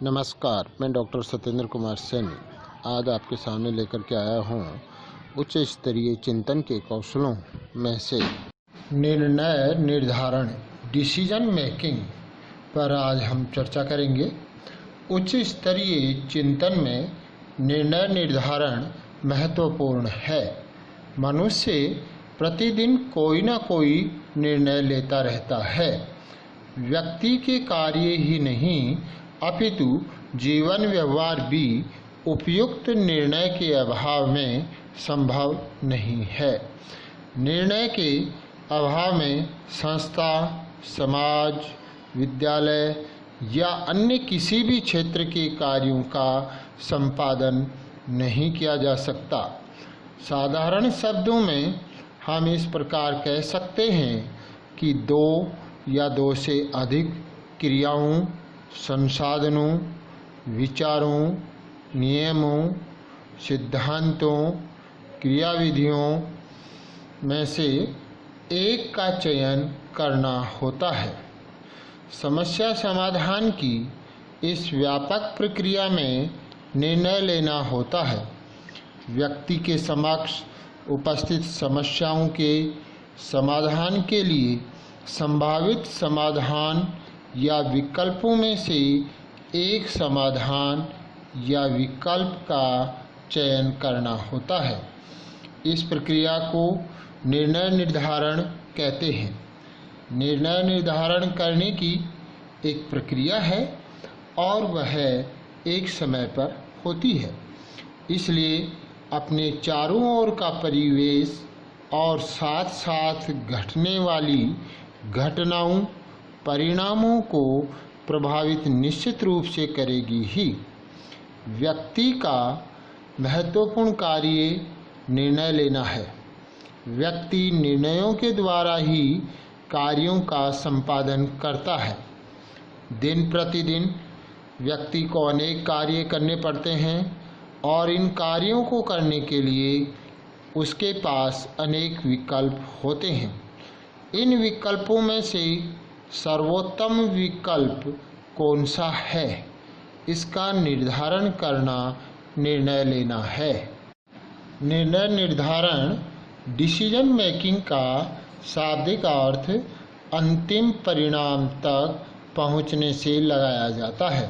नमस्कार, मैं डॉक्टर सत्येंद्र कुमार सैनी आज आपके सामने लेकर के आया हूँ उच्च स्तरीय चिंतन के कौशलों में से निर्णय निर्धारण डिसीजन मेकिंग पर आज हम चर्चा करेंगे। उच्च स्तरीय चिंतन में निर्णय निर्धारण महत्वपूर्ण है। मनुष्य प्रतिदिन कोई न कोई निर्णय लेता रहता है। व्यक्ति के कार्य ही नहीं अपितु जीवन व्यवहार भी उपयुक्त निर्णय के अभाव में संभव नहीं है। निर्णय के अभाव में संस्था, समाज, विद्यालय या अन्य किसी भी क्षेत्र के कार्यों का संपादन नहीं किया जा सकता। साधारण शब्दों में हम इस प्रकार कह सकते हैं कि दो या दो से अधिक क्रियाओं, संसाधनों, विचारों, नियमों, सिद्धांतों, क्रियाविधियों में से एक का चयन करना होता है। समस्या समाधान की इस व्यापक प्रक्रिया में निर्णय लेना होता है। व्यक्ति के समक्ष उपस्थित समस्याओं के समाधान के लिए संभावित समाधान या विकल्पों में से एक समाधान या विकल्प का चयन करना होता है। इस प्रक्रिया को निर्णय निर्धारण कहते हैं। निर्णय निर्धारण करने की एक प्रक्रिया है और वह एक समय पर होती है। इसलिए अपने चारों ओर का परिवेश और साथ साथ घटने वाली घटनाओं परिणामों को प्रभावित निश्चित रूप से करेगी ही। व्यक्ति का महत्वपूर्ण कार्य निर्णय लेना है। व्यक्ति निर्णयों के द्वारा ही कार्यों का संपादन करता है। दिन प्रतिदिन व्यक्ति को अनेक कार्य करने पड़ते हैं और इन कार्यों को करने के लिए उसके पास अनेक विकल्प होते हैं। इन विकल्पों में से सर्वोत्तम विकल्प कौन सा है, इसका निर्धारण करना निर्णय लेना है। निर्णय निर्धारण डिसीजन मेकिंग का शाब्दिक अर्थ अंतिम परिणाम तक पहुंचने से लगाया जाता है,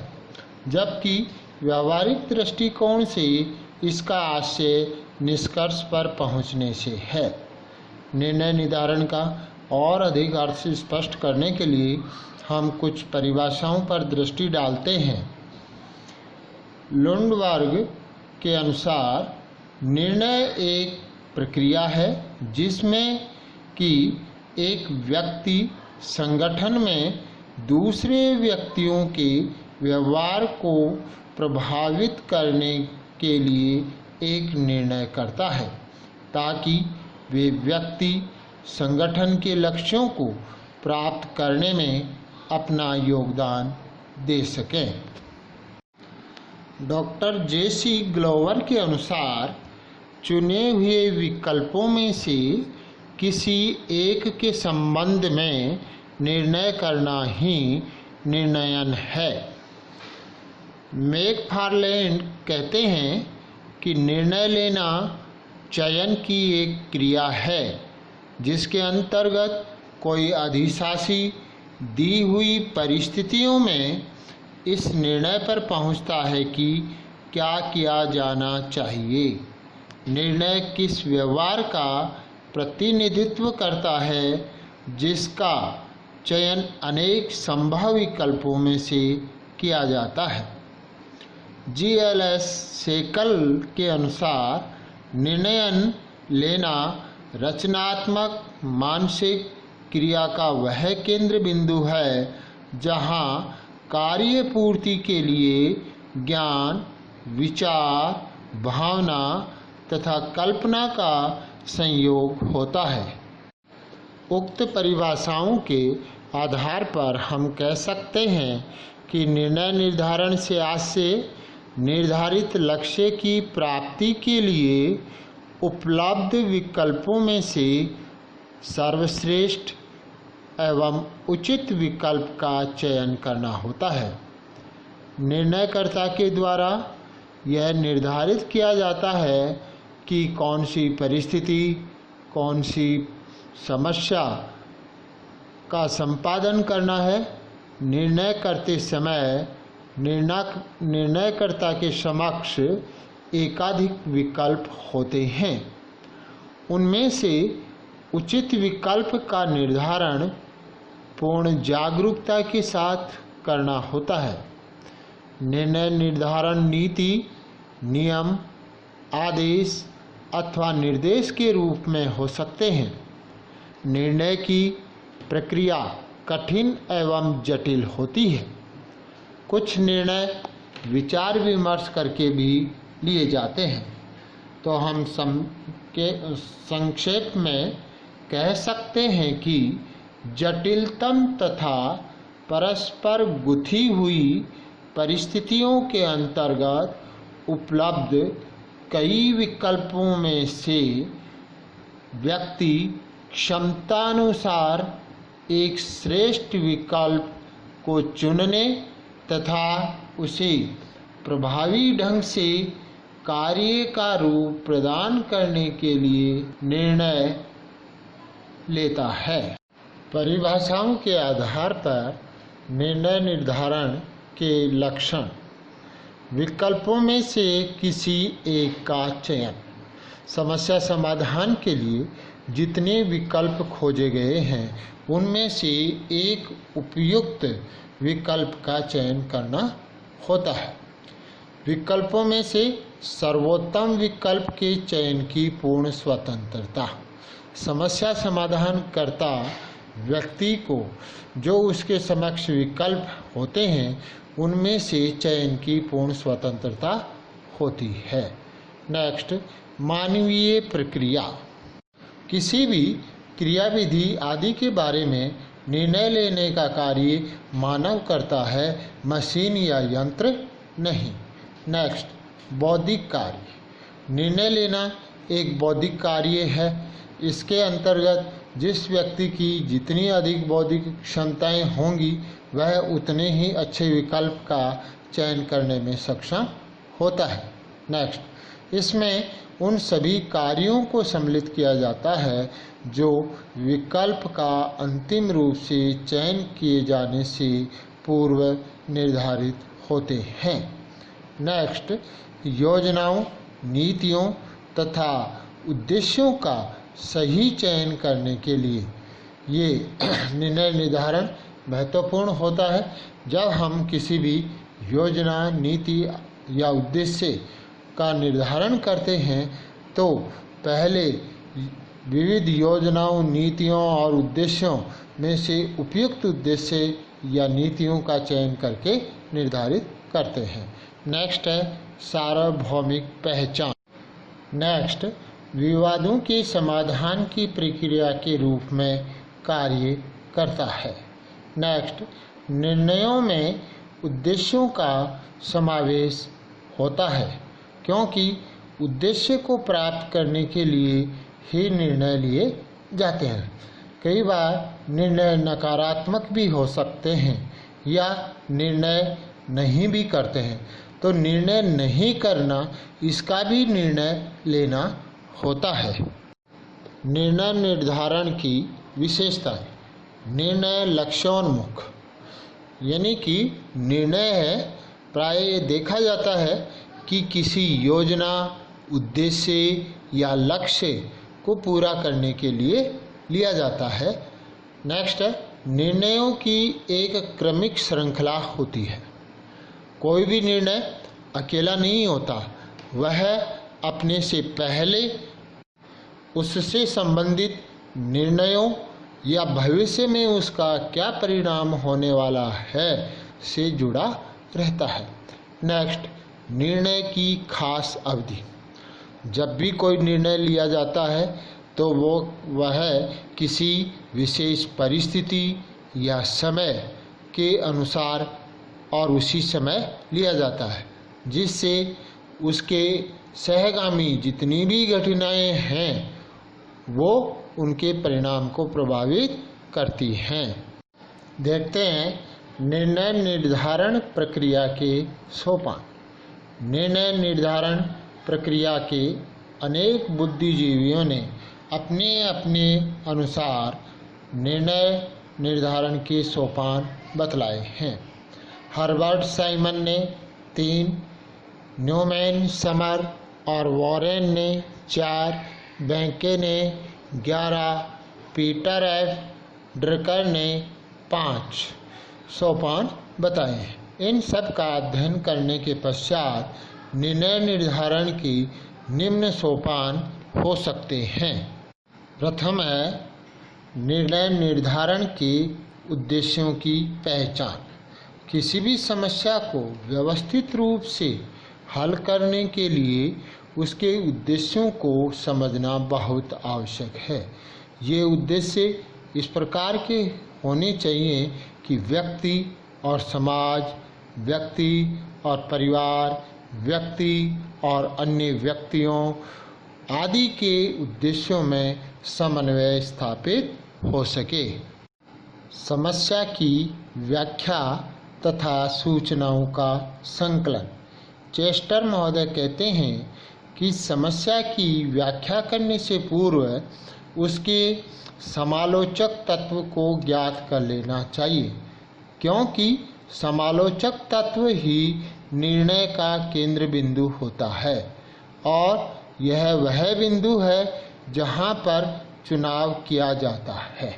जबकि व्यावहारिक दृष्टिकोण से इसका आशय निष्कर्ष पर पहुंचने से है। निर्णय निर्धारण का और अधिक अर्थ स्पष्ट करने के लिए हम कुछ परिभाषाओं पर दृष्टि डालते हैं। लुंडबर्ग के अनुसार निर्णय एक प्रक्रिया है जिसमें कि एक व्यक्ति संगठन में दूसरे व्यक्तियों के व्यवहार को प्रभावित करने के लिए एक निर्णय करता है ताकि वे व्यक्ति संगठन के लक्ष्यों को प्राप्त करने में अपना योगदान दे सकें। डॉक्टर जेसी ग्लोवर के अनुसार चुने हुए विकल्पों में से किसी एक के संबंध में निर्णय करना ही निर्णयन है। मैकफार्लैंड कहते हैं कि निर्णय लेना चयन की एक क्रिया है जिसके अंतर्गत कोई अधिशासी दी हुई परिस्थितियों में इस निर्णय पर पहुंचता है कि क्या किया जाना चाहिए। निर्णय किस व्यवहार का प्रतिनिधित्व करता है जिसका चयन अनेक संभव विकल्पों में से किया जाता है। GLS सेकल के अनुसार निर्णय लेना रचनात्मक मानसिक क्रिया का वह केंद्र बिंदु है जहाँ कार्य पूर्ति के लिए ज्ञान, विचार, भावना तथा कल्पना का संयोग होता है। उक्त परिभाषाओं के आधार पर हम कह सकते हैं कि निर्णय निर्धारण से आशय निर्धारित लक्ष्य की प्राप्ति के लिए उपलब्ध विकल्पों में से सर्वश्रेष्ठ एवं उचित विकल्प का चयन करना होता है। निर्णयकर्ता के द्वारा यह निर्धारित किया जाता है कि कौन सी परिस्थिति, कौन सी समस्या का संपादन करना है। निर्णय करते समय निर्णयकर्ता के समक्ष एकाधिक विकल्प होते हैं। उनमें से उचित विकल्प का निर्धारण पूर्ण जागरूकता के साथ करना होता है। निर्णय निर्धारण नीति, नियम, आदेश अथवा निर्देश के रूप में हो सकते हैं। निर्णय की प्रक्रिया कठिन एवं जटिल होती है। कुछ निर्णय विचार विमर्श करके भी लिए जाते हैं। तो हम संक्षेप में कह सकते हैं कि जटिलतम तथा परस्पर गुथी हुई परिस्थितियों के अंतर्गत उपलब्ध कई विकल्पों में से व्यक्ति क्षमतानुसार एक श्रेष्ठ विकल्प को चुनने तथा उसे प्रभावी ढंग से कार्य का रूप प्रदान करने के लिए निर्णय लेता है। परिभाषाओं के आधार पर निर्णय निर्धारण के लक्षण। विकल्पों में से किसी एक का चयन। समस्या समाधान के लिए जितने विकल्प खोजे गए हैं उनमें से एक उपयुक्त विकल्प का चयन करना होता है। विकल्पों में से सर्वोत्तम विकल्प के चयन की पूर्ण स्वतंत्रता। समस्या समाधान करता व्यक्ति को जो उसके समक्ष विकल्प होते हैं उनमें से चयन की पूर्ण स्वतंत्रता होती है। नेक्स्ट, मानवीय प्रक्रिया। किसी भी क्रियाविधि आदि के बारे में निर्णय लेने का कार्य मानव करता है, मशीन या यंत्र नहीं। नेक्स्ट, बौद्धिक कार्य। निर्णय लेना एक बौद्धिक कार्य है। इसके अंतर्गत जिस व्यक्ति की जितनी अधिक बौद्धिक क्षमताएं होंगी वह उतने ही अच्छे विकल्प का चयन करने में सक्षम होता है। नेक्स्ट, इसमें उन सभी कार्यों को सम्मिलित किया जाता है जो विकल्प का अंतिम रूप से चयन किए जाने से पूर्व निर्धारित होते हैं। नेक्स्ट, योजनाओं, नीतियों तथा उद्देश्यों का सही चयन करने के लिए ये निर्णय निर्धारण महत्वपूर्ण होता है। जब हम किसी भी योजना, नीति या उद्देश्य का निर्धारण करते हैं तो पहले विविध योजनाओं, नीतियों और उद्देश्यों में से उपयुक्त उद्देश्य या नीतियों का चयन करके निर्धारित करते हैं। नेक्स्ट है सार्वभौमिक पहचान। नेक्स्ट, विवादों के समाधान की प्रक्रिया के रूप में कार्य करता है। नेक्स्ट, निर्णयों में उद्देश्यों का समावेश होता है क्योंकि उद्देश्य को प्राप्त करने के लिए ही निर्णय लिए जाते हैं। कई बार निर्णय नकारात्मक भी हो सकते हैं या निर्णय नहीं भी करते हैं, तो निर्णय नहीं करना इसका भी निर्णय लेना होता है। निर्णय निर्धारण की विशेषताएं। निर्णय लक्ष्योन्मुख, यानी कि निर्णय है प्राय देखा जाता है कि किसी योजना, उद्देश्य या लक्ष्य को पूरा करने के लिए लिया जाता है। नेक्स्ट है निर्णयों की एक क्रमिक श्रृंखला होती है। कोई भी निर्णय अकेला नहीं होता, वह अपने से पहले उससे संबंधित निर्णयों या भविष्य में उसका क्या परिणाम होने वाला है से जुड़ा रहता है। नेक्स्ट, निर्णय की खास अवधि। जब भी कोई निर्णय लिया जाता है तो वह किसी विशेष परिस्थिति या समय के अनुसार और उसी समय लिया जाता है, जिससे उसके सहगामी जितनी भी घटनाएं हैं वो उनके परिणाम को प्रभावित करती हैं। देखते हैं निर्णय निर्धारण प्रक्रिया के सोपान। निर्णय निर्धारण प्रक्रिया के अनेक बुद्धिजीवियों ने अपने अपने अनुसार निर्णय निर्धारण के सोपान बतलाए हैं। हर्बर्ट साइमन ने 3, न्यूमैन, समर और वॉरेन ने 4, बेंके ने 11, पीटर एफ ड्रकर ने 5 सोपान बताए हैं। इन सब का अध्ययन करने के पश्चात निर्णय निर्धारण की निम्न सोपान हो सकते हैं। प्रथम है निर्णय निर्धारण के उद्देश्यों की पहचान। किसी भी समस्या को व्यवस्थित रूप से हल करने के लिए उसके उद्देश्यों को समझना बहुत आवश्यक है। ये उद्देश्य इस प्रकार के होने चाहिए कि व्यक्ति और समाज, व्यक्ति और परिवार, व्यक्ति और अन्य व्यक्तियों आदि के उद्देश्यों में समन्वय स्थापित हो सके। समस्या की व्याख्या तथा सूचनाओं का संकलन। चेस्टर महोदय कहते हैं कि समस्या की व्याख्या करने से पूर्व उसके समालोचक तत्व को ज्ञात कर लेना चाहिए, क्योंकि समालोचक तत्व ही निर्णय का केंद्र बिंदु होता है और यह वह बिंदु है जहाँ पर चुनाव किया जाता है।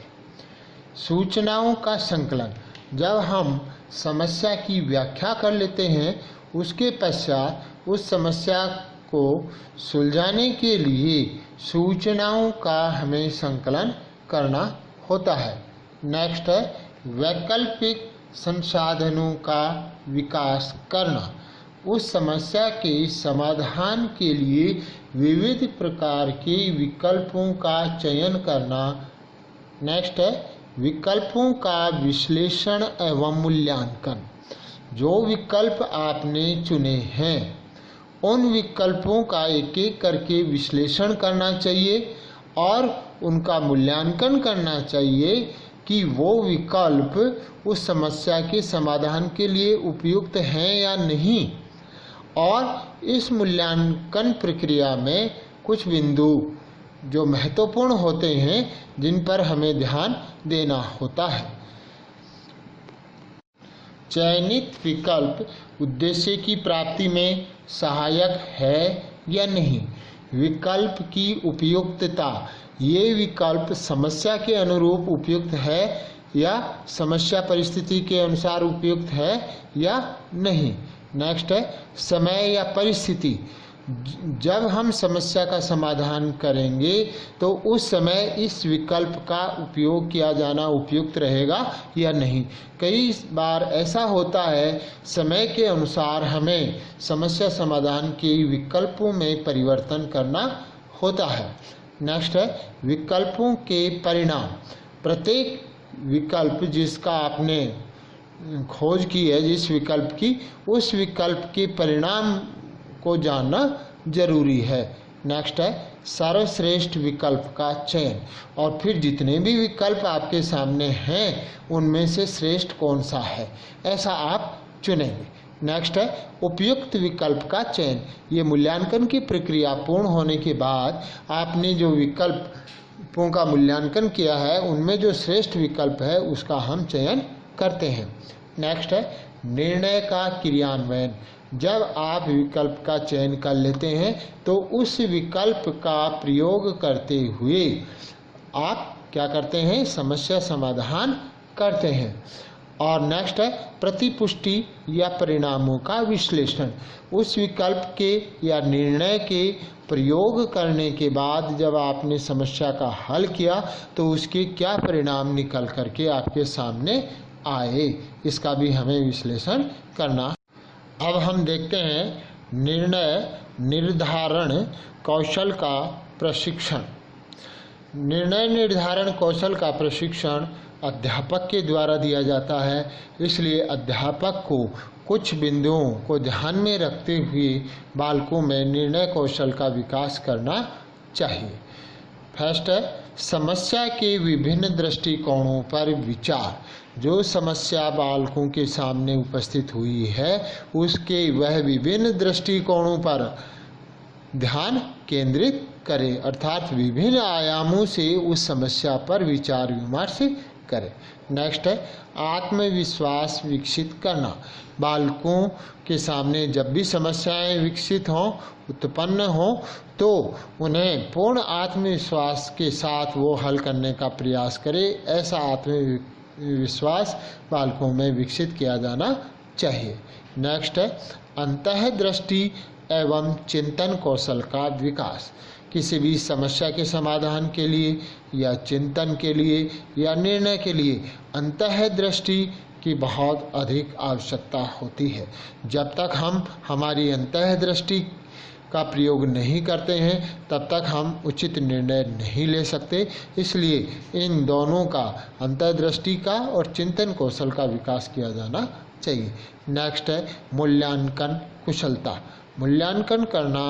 सूचनाओं का संकलन। जब हम समस्या की व्याख्या कर लेते हैं, उसके पश्चात उस समस्या को सुलझाने के लिए सूचनाओं का हमें संकलन करना होता है। नेक्स्ट है वैकल्पिक संसाधनों का विकास करना। उस समस्या के समाधान के लिए विविध प्रकार के विकल्पों का चयन करना। नेक्स्ट है विकल्पों का विश्लेषण एवं मूल्यांकन। जो विकल्प आपने चुने हैं उन विकल्पों का एक एक करके विश्लेषण करना चाहिए और उनका मूल्यांकन करना चाहिए कि वो विकल्प उस समस्या के समाधान के लिए उपयुक्त हैं या नहीं। और इस मूल्यांकन प्रक्रिया में कुछ बिंदु जो महत्वपूर्ण होते हैं जिन पर हमें ध्यान देना होता है। चयनित विकल्प उद्देश्य की प्राप्ति में सहायक है या नहीं। विकल्प की उपयुक्तता। ये विकल्प समस्या के अनुरूप उपयुक्त है या समस्या परिस्थिति के अनुसार उपयुक्त है या नहीं। नेक्स्ट है समय या परिस्थिति। जब हम समस्या का समाधान करेंगे तो उस समय इस विकल्प का उपयोग किया जाना उपयुक्त रहेगा या नहीं। कई बार ऐसा होता है समय के अनुसार हमें समस्या समाधान के विकल्पों में परिवर्तन करना होता है। नेक्स्ट है विकल्पों के परिणाम। प्रत्येक विकल्प जिसका आपने खोज की है, जिस विकल्प की, उस विकल्प के परिणाम को जानना जरूरी है। नेक्स्ट है सर्वश्रेष्ठ विकल्प का चयन। और फिर जितने भी विकल्प आपके सामने हैं उनमें से श्रेष्ठ कौन सा है, ऐसा आप चुनेंगे। नेक्स्ट है उपयुक्त विकल्प का चयन। ये मूल्यांकन की प्रक्रिया पूर्ण होने के बाद आपने जो विकल्पों का मूल्यांकन किया है उनमें जो श्रेष्ठ विकल्प है उसका हम चयन करते हैं। नेक्स्ट है निर्णय का क्रियान्वयन। जब आप विकल्प का चयन कर लेते हैं तो उस विकल्प का प्रयोग करते हुए आप क्या करते हैं, समस्या समाधान करते हैं। और नेक्स्ट है प्रतिपुष्टि या परिणामों का विश्लेषण। उस विकल्प के या निर्णय के प्रयोग करने के बाद जब आपने समस्या का हल किया तो उसके क्या परिणाम निकल करके आपके सामने आए, इसका भी हमें विश्लेषण करना। अब हम देखते हैं निर्णय निर्धारण कौशल का प्रशिक्षण। निर्णय निर्धारण कौशल का प्रशिक्षण अध्यापक के द्वारा दिया जाता है, इसलिए अध्यापक को कुछ बिंदुओं को ध्यान में रखते हुए बालकों में निर्णय कौशल का विकास करना चाहिए। फर्स्ट है समस्या के विभिन्न दृष्टिकोणों पर विचार। जो समस्या बालकों के सामने उपस्थित हुई है उसके वह विभिन्न दृष्टिकोणों पर ध्यान केंद्रित करें, अर्थात विभिन्न आयामों से उस समस्या पर विचार विमर्श करें। नेक्स्ट है आत्मविश्वास विकसित करना। बालकों के सामने जब भी समस्याएं विकसित हों, उत्पन्न हों, तो उन्हें पूर्ण आत्मविश्वास के साथ वो हल करने का प्रयास करें। ऐसा आत्मविश्वास बालकों में विकसित किया जाना चाहिए। नेक्स्ट है अंतःदृष्टि एवं चिंतन कौशल का विकास। किसी भी समस्या के समाधान के लिए या चिंतन के लिए या निर्णय के लिए अंतःदृष्टि की बहुत अधिक आवश्यकता होती है। जब तक हम हमारी अंतःदृष्टि का प्रयोग नहीं करते हैं तब तक हम उचित निर्णय नहीं ले सकते। इसलिए इन दोनों का, अंतर्दृष्टि का और चिंतन कौशल का विकास किया जाना चाहिए। नेक्स्ट है मूल्यांकन कुशलता। मूल्यांकन करना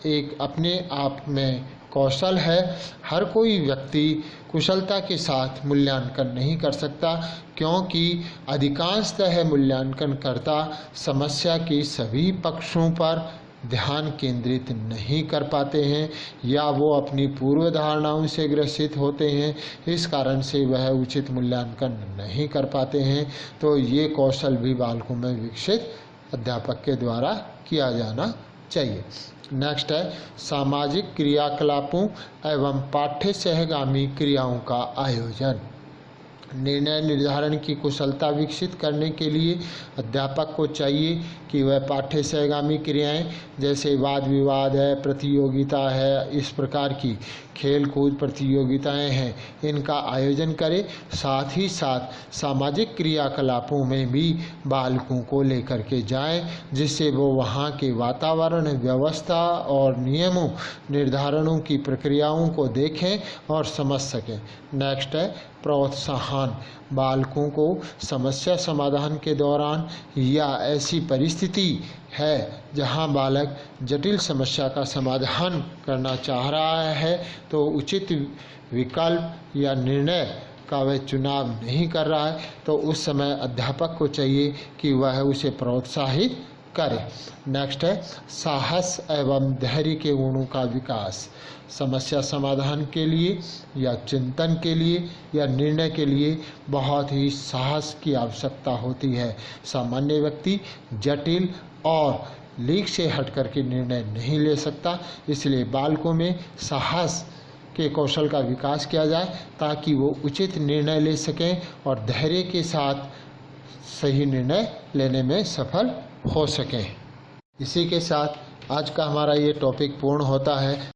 एक अपने आप में कौशल है। हर कोई व्यक्ति कुशलता के साथ मूल्यांकन नहीं कर सकता, क्योंकि अधिकांशतः मूल्यांकनकर्ता समस्या के सभी पक्षों पर ध्यान केंद्रित नहीं कर पाते हैं या वो अपनी पूर्व धारणाओं से ग्रसित होते हैं। इस कारण से वह उचित मूल्यांकन नहीं कर पाते हैं। तो ये कौशल भी बालकों में विकसित अध्यापक के द्वारा किया जाना चाहिए। नेक्स्ट है सामाजिक क्रियाकलापों एवं पाठ्य सहगामी क्रियाओं का आयोजन। निर्णय निर्धारण की कुशलता विकसित करने के लिए अध्यापक को चाहिए कि वह पाठ्य सहगामी क्रियाएं जैसे वाद विवाद है, प्रतियोगिता है, इस प्रकार की खेल कूद प्रतियोगिताएं हैं, इनका आयोजन करे। साथ ही साथ सामाजिक क्रियाकलापों में भी बालकों को लेकर के जाएं, जिससे वो वहाँ के वातावरण, व्यवस्था और नियमों निर्धारणों की प्रक्रियाओं को देखें और समझ सकें। नेक्स्ट है प्रोत्साहन। बालकों को समस्या समाधान के दौरान या ऐसी परिस्थिति है जहां बालक जटिल समस्या का समाधान करना चाह रहा है तो उचित विकल्प या निर्णय का वह चुनाव नहीं कर रहा है, तो उस समय अध्यापक को चाहिए कि वह उसे प्रोत्साहित करे। नेक्स्ट है साहस एवं धैर्य के गुणों का विकास। समस्या समाधान के लिए या चिंतन के लिए या निर्णय के लिए बहुत ही साहस की आवश्यकता होती है। सामान्य व्यक्ति जटिल और लीक से हट करके निर्णय नहीं ले सकता। इसलिए बालकों में साहस के कौशल का विकास किया जाए ताकि वो उचित निर्णय ले सकें और धैर्य के साथ सही निर्णय लेने में सफल हो सकें। इसी के साथ आज का हमारा ये टॉपिक पूर्ण होता है।